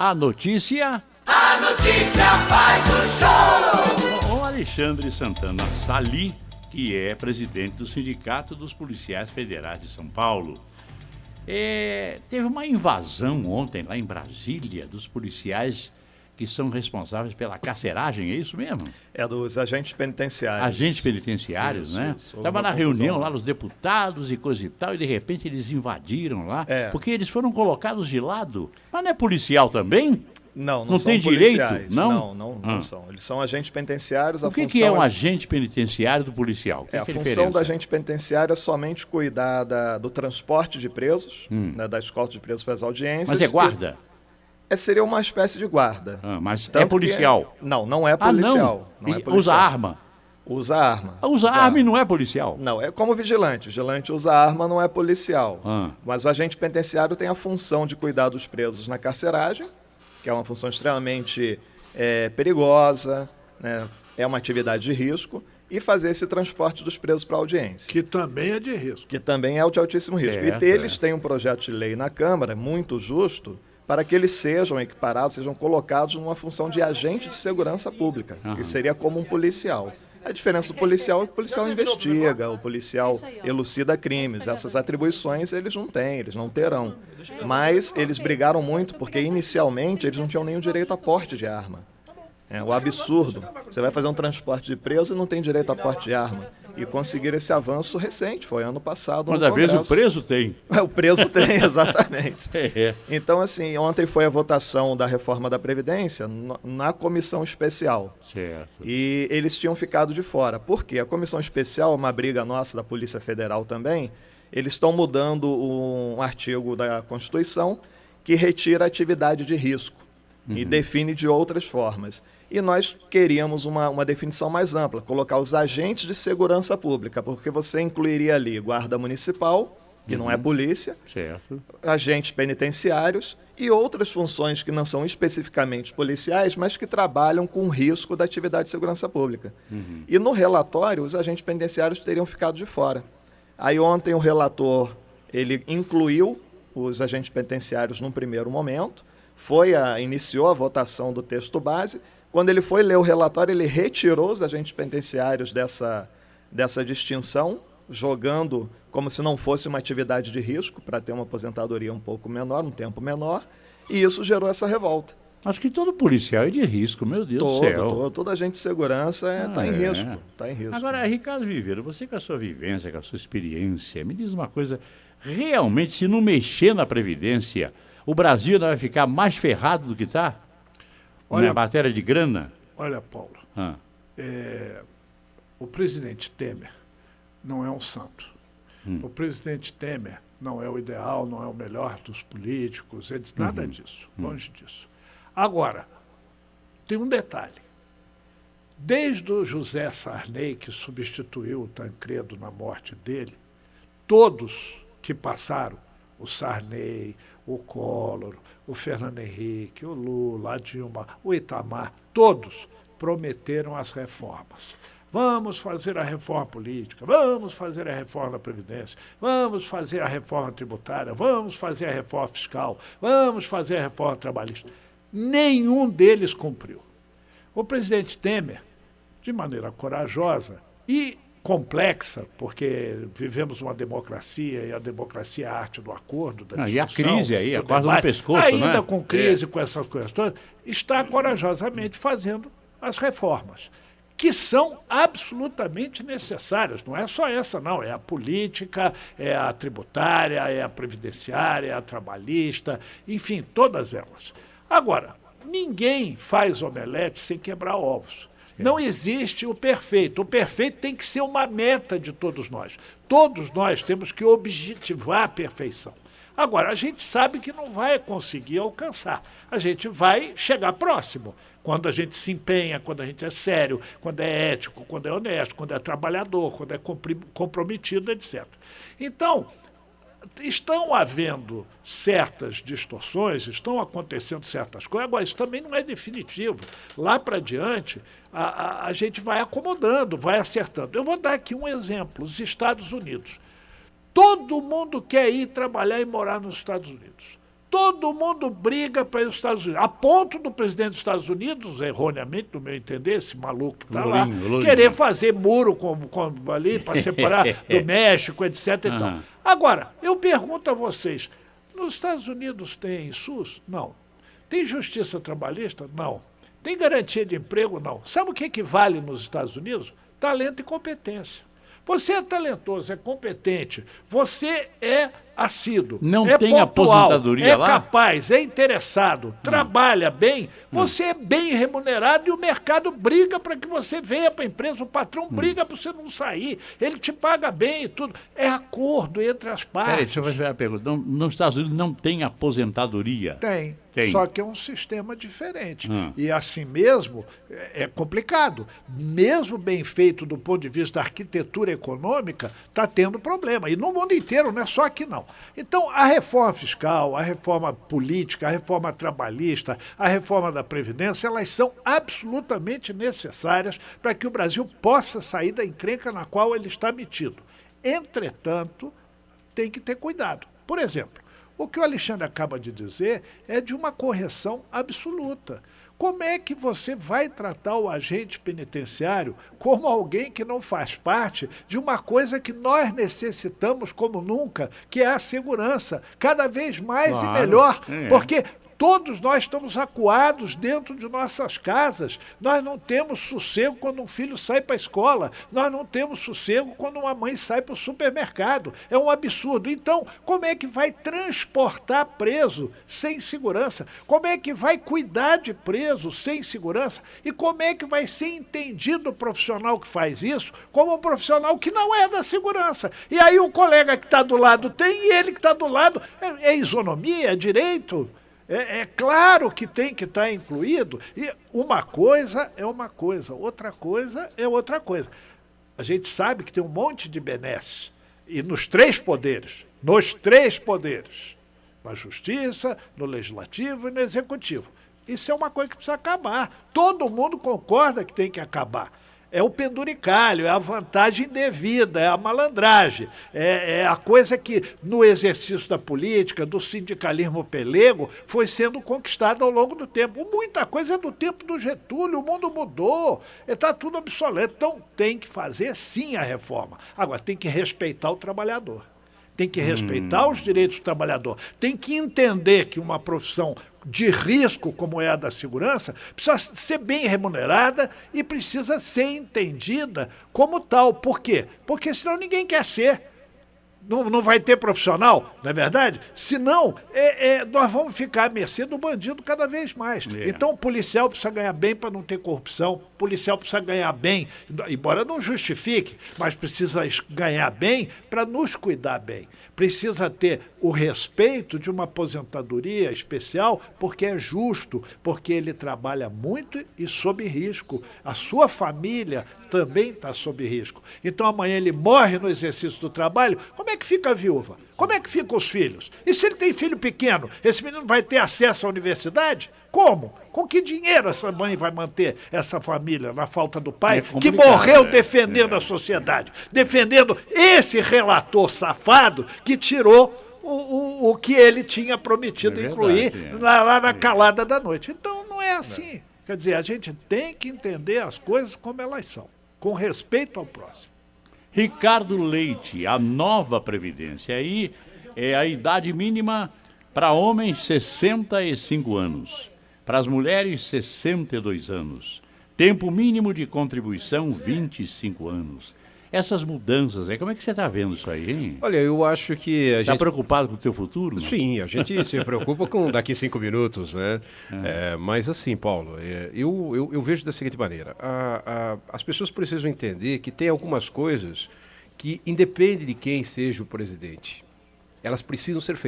A notícia faz o show. O Alexandre Santana Sali, que é presidente do Sindicato dos Policiais Federais de São Paulo. Teve uma invasão ontem lá em Brasília dos policiais que são responsáveis pela carceragem, é isso mesmo? É dos agentes penitenciários. Agentes penitenciários, isso, né? Estava na reunião lá, os deputados e coisa e tal, e de repente eles invadiram lá, porque eles foram colocados de lado. Mas não é policial também? Não são tem policiais. direito? Não são. Eles são agentes penitenciários. O que é um agente penitenciário do policial? A função do agente penitenciário é somente cuidar do transporte de presos, né, da escolta de presos para as audiências. Mas é guarda? Seria uma espécie de guarda. Mas tanto é policial? Não é policial. Não é policial. Usa arma? Usa arma. Usa arma e não é policial? Não, é como vigilante. O vigilante usa arma, não é policial. Mas o agente penitenciário tem a função de cuidar dos presos na carceragem, que é uma função extremamente perigosa, né? É uma atividade de risco, e fazer esse transporte dos presos para a audiência. Que também é de risco. Que também é de altíssimo risco. E eles têm um projeto de lei na Câmara, muito justo, para que eles sejam equiparados, sejam colocados numa função de agente de segurança pública, que seria como um policial. A diferença do policial é que o policial investiga, o policial elucida crimes. Essas atribuições eles não têm, eles não terão. Mas eles brigaram muito porque inicialmente eles não tinham nenhum direito a porte de arma. É o absurdo. Você vai fazer um transporte de preso e não tem direito a porte de arma. E conseguir esse avanço recente, foi ano passado. Cada vez o preso tem. O preso tem, exatamente. Então, assim, ontem foi a votação da reforma da Previdência na comissão especial. Certo. E eles tinham ficado de fora. Por quê? A comissão especial, uma briga nossa da Polícia Federal também, eles estão mudando um artigo da Constituição que retira a atividade de risco e define de outras formas. E nós queríamos uma definição mais ampla, colocar os agentes de segurança pública, porque você incluiria ali guarda municipal, que não é polícia, agentes penitenciários e outras funções que não são especificamente policiais, mas que trabalham com risco da atividade de segurança pública. E no relatório, os agentes penitenciários teriam ficado de fora. Aí ontem o relator, ele incluiu os agentes penitenciários num primeiro momento, iniciou a votação do texto base. Quando ele foi ler o relatório, ele retirou os agentes penitenciários dessa distinção, jogando como se não fosse uma atividade de risco, para ter uma aposentadoria um pouco menor, um tempo menor, e isso gerou essa revolta. Acho que todo policial é de risco, meu Deus do céu. Todo agente de segurança está em risco. Tá em risco. Agora, Ricardo Viveiro, você com a sua vivência, com a sua experiência, me diz uma coisa, realmente, se não mexer na Previdência, o Brasil ainda vai ficar mais ferrado do que está? Na matéria de grana? Olha, Paulo, o presidente Temer não é um santo. O presidente Temer não é o ideal, não é o melhor dos políticos, nada disso, longe disso. Agora, tem um detalhe. Desde o José Sarney, que substituiu o Tancredo na morte dele, todos que passaram, o Sarney, o Collor, o Fernando Henrique, o Lula, a Dilma, o Itamar, todos prometeram as reformas. Vamos fazer a reforma política, vamos fazer a reforma da Previdência, vamos fazer a reforma tributária, vamos fazer a reforma fiscal, vamos fazer a reforma trabalhista. Nenhum deles cumpriu. O presidente Temer, de maneira corajosa e complexa, porque vivemos uma democracia e a democracia é a arte do acordo, da discussão. E a crise aí, a corda no pescoço, ainda né? Com crise, com essas coisas todas, está corajosamente fazendo as reformas, que são absolutamente necessárias. Não é só essa, não. É a política, é a tributária, é a previdenciária, é a trabalhista, enfim, todas elas. Agora, ninguém faz omelete sem quebrar ovos. Não existe o perfeito. O perfeito tem que ser uma meta de todos nós. Todos nós temos que objetivar a perfeição. Agora, a gente sabe que não vai conseguir alcançar. A gente vai chegar próximo. Quando a gente se empenha, quando a gente é sério, quando é ético, quando é honesto, quando é trabalhador, quando é comprometido, etc. Então, estão havendo certas distorções, estão acontecendo certas coisas. Agora, isso também não é definitivo. Lá para diante, a gente vai acomodando, vai acertando. Eu vou dar aqui um exemplo, os Estados Unidos. Todo mundo quer ir trabalhar e morar nos Estados Unidos. Todo mundo briga para ir aos Estados Unidos. A ponto do presidente dos Estados Unidos, erroneamente, no meu entender, esse maluco que está lá, querer fazer muro ali para separar do México, etc. E tal. Agora, eu pergunto a vocês, nos Estados Unidos tem SUS? Não. Tem justiça trabalhista? Não. Tem garantia de emprego? Não. Sabe o que vale nos Estados Unidos? Talento e competência. Você é talentoso, é competente, você é assíduo, não é tem pontual, aposentadoria lá? É capaz, é interessado, trabalha bem, você é bem remunerado e o mercado briga para que você venha para a empresa, o patrão briga para você não sair, ele te paga bem e tudo. É acordo entre as partes. Peraí, deixa eu fazer uma pergunta. Nos Estados Unidos não tem aposentadoria? Tem. Tem. Só que é um sistema diferente. E assim mesmo é complicado. Mesmo bem feito do ponto de vista da arquitetura econômica, está tendo problema. E no mundo inteiro, não é só aqui não. Então, a reforma fiscal, a reforma política, a reforma trabalhista, a reforma da Previdência, elas são absolutamente necessárias para que o Brasil possa sair da encrenca na qual ele está metido. Entretanto, tem que ter cuidado. Por exemplo, o que o Alexandre acaba de dizer é de uma correção absoluta. Como é que você vai tratar o agente penitenciário como alguém que não faz parte de uma coisa que nós necessitamos como nunca, que é a segurança, cada vez mais e melhor, porque todos nós estamos acuados dentro de nossas casas. Nós não temos sossego quando um filho sai para a escola. Nós não temos sossego quando uma mãe sai para o supermercado. É um absurdo. Então, como é que vai transportar preso sem segurança? Como é que vai cuidar de preso sem segurança? E como é que vai ser entendido o profissional que faz isso como um profissional que não é da segurança? E aí o colega que está do lado tem e ele que está do lado é isonomia, é direito? É claro que tem que estar incluído, e uma coisa é uma coisa, outra coisa é outra coisa. A gente sabe que tem um monte de benesses, e nos três poderes, na justiça, no legislativo e no executivo. Isso é uma coisa que precisa acabar. Todo mundo concorda que tem que acabar. É o penduricalho, é a vantagem indevida, é a malandragem, é a coisa que no exercício da política, do sindicalismo pelego, foi sendo conquistada ao longo do tempo. Muita coisa é do tempo do Getúlio, o mundo mudou, está tudo obsoleto. Então tem que fazer sim a reforma. Agora tem que respeitar o trabalhador. Tem que respeitar os direitos do trabalhador. Tem que entender que uma profissão de risco, como é a da segurança, precisa ser bem remunerada e precisa ser entendida como tal. Por quê? Porque senão ninguém quer ser. Não vai ter profissional, não é verdade? Senão, nós vamos ficar à mercê do bandido cada vez mais. Então, o policial precisa ganhar bem para não ter corrupção, o policial precisa ganhar bem, embora não justifique, mas precisa ganhar bem para nos cuidar bem. Precisa ter o respeito de uma aposentadoria especial, porque é justo, porque ele trabalha muito e sob risco. A sua família também está sob risco. Então amanhã ele morre no exercício do trabalho, como é que fica a viúva? Como é que ficam os filhos? E se ele tem filho pequeno, esse menino vai ter acesso à universidade? Como? Com que dinheiro essa mãe vai manter essa família na falta do pai, que morreu defendendo a sociedade, defendendo esse relator safado que tirou o que ele tinha prometido incluir lá na calada da noite. Então não é assim. Quer dizer, a gente tem que entender as coisas como elas são, com respeito ao próximo. Ricardo Leite, a nova Previdência. Aí é a idade mínima para homens, 65 anos. Para as mulheres, 62 anos. Tempo mínimo de contribuição, 25 anos. Essas mudanças aí, como é que você está vendo isso aí, hein? Olha, eu acho que a gente... Está preocupado com o teu futuro? Não? Sim, a gente se preocupa com daqui 5 minutos, né? Mas assim, Paulo, eu vejo da seguinte maneira. As pessoas precisam entender que tem algumas coisas que, independe de quem seja o presidente, elas precisam ser feitas.